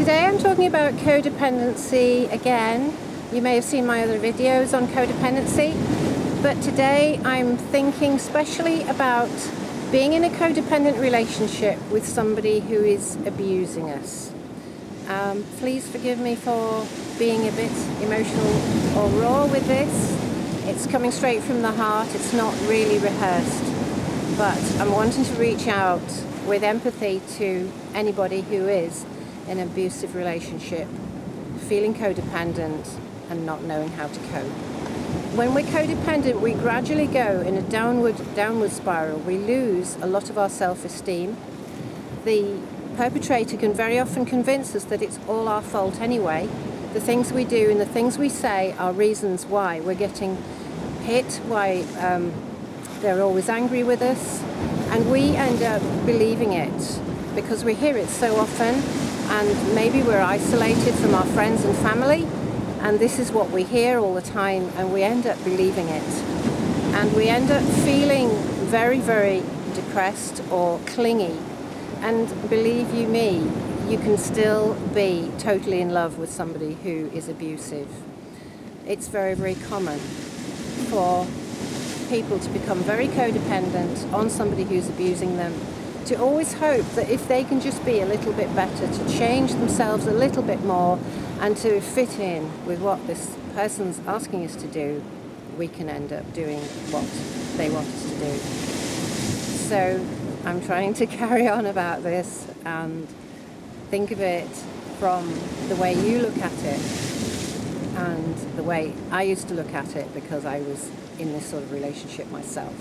Today I'm talking about codependency again. You may have seen my other videos on codependency, but today I'm thinking specially about being in a codependent relationship with somebody who is abusing us. Please forgive me for being a bit emotional or raw with this. It's coming straight from the heart, it's not really rehearsed, but I'm wanting to reach out with empathy to anybody who is in an abusive relationship, feeling codependent and not knowing how to cope. When we're codependent, we gradually go in a downward spiral. We lose a lot of our self-esteem. The perpetrator can very often convince us that it's all our fault anyway. The things we do and the things we say are reasons why we're getting hit, why they're always angry with us, and we end up believing it because we hear it so often, and maybe we're isolated from our friends and family, and this is what we hear all the time, and we end up believing it. And we end up feeling very, very depressed or clingy. And believe you me, you can still be totally in love with somebody who is abusive. It's very, very common for people to become very codependent on somebody who's abusing them, to always hope that if they can just be a little bit better, to change themselves a little bit more and to fit in with what this person's asking us to do, we can end up doing what they want us to do. So I'm trying to carry on about this and think of it from the way you look at it and the way I used to look at it, because I was in this sort of relationship myself.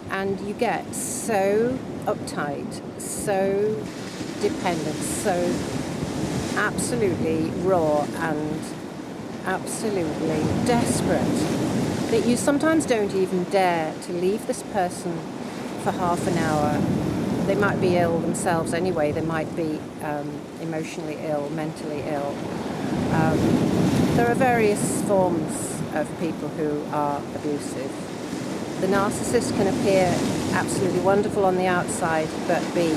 And you get so uptight, so dependent, so absolutely raw and absolutely desperate that you sometimes don't even dare to leave this person for half an hour. They might be ill themselves anyway. They might be emotionally ill, mentally ill. There are various forms of people who are abusive. The narcissist can appear absolutely wonderful on the outside, but be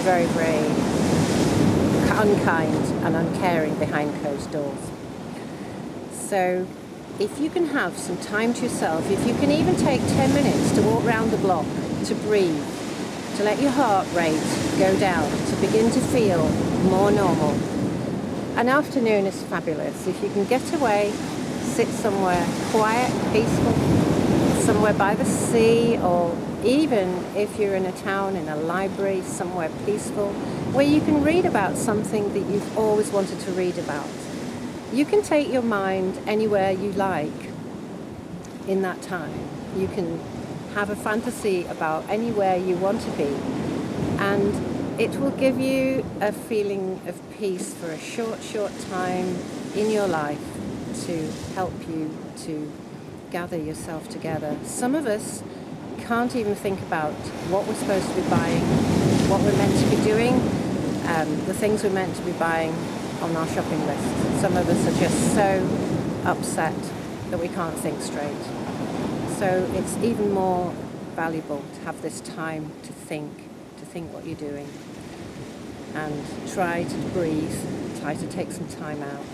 very, very unkind and uncaring behind closed doors. So if you can have some time to yourself, if you can even take 10 minutes to walk around the block, to breathe, to let your heart rate go down, to begin to feel more normal. An afternoon is fabulous. If you can get away, sit somewhere quiet, peaceful, somewhere by the sea, or even if you're in a town, in a library, somewhere peaceful, where you can read about something that you've always wanted to read about. You can take your mind anywhere you like in that time. You can have a fantasy about anywhere you want to be, and it will give you a feeling of peace for a short time in your life to help you to gather yourself together. Some of us can't even think about what we're supposed to be buying, what we're meant to be doing, the things we're meant to be buying on our shopping list. Some of us are just so upset that we can't think straight. So it's even more valuable to have this time to think what you're doing, and try to breathe, try to take some time out.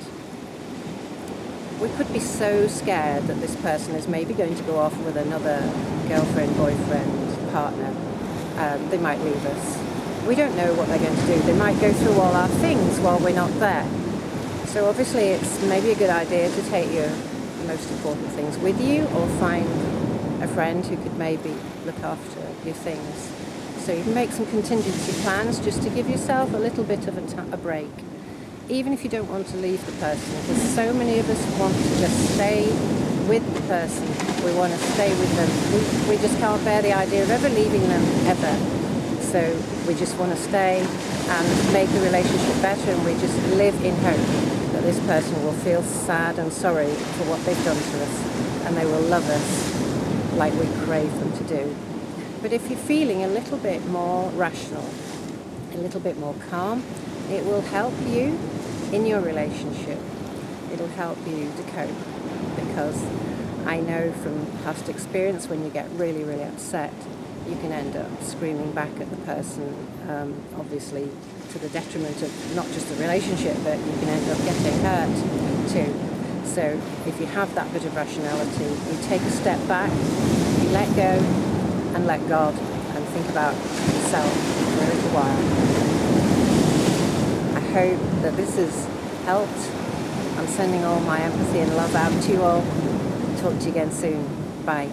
We could be so scared that this person is maybe going to go off with another girlfriend, boyfriend, partner. They might leave us. We don't know what they're going to do. They might go through all our things while we're not there. So obviously it's maybe a good idea to take your most important things with you, or find a friend who could maybe look after your things. So you can make some contingency plans just to give yourself a little bit of a break. Even if you don't want to leave the person, because so many of us want to just stay with the person. We want to stay with them. We just can't bear the idea of ever leaving them, ever. So we just want to stay and make the relationship better, and we just live in hope that this person will feel sad and sorry for what they've done to us, and they will love us like we crave them to do. But if you're feeling a little bit more rational, a little bit more calm, it will help you in your relationship. It'll help you to cope, because I know from past experience, when you get really, really upset, you can end up screaming back at the person, obviously to the detriment of not just the relationship, but you can end up getting hurt too. So if you have that bit of rationality, you take a step back, you let go and let God, and think about yourself for a little while. I hope that this has helped. I'm sending all my empathy and love out to you all. Talk to you again soon. Bye.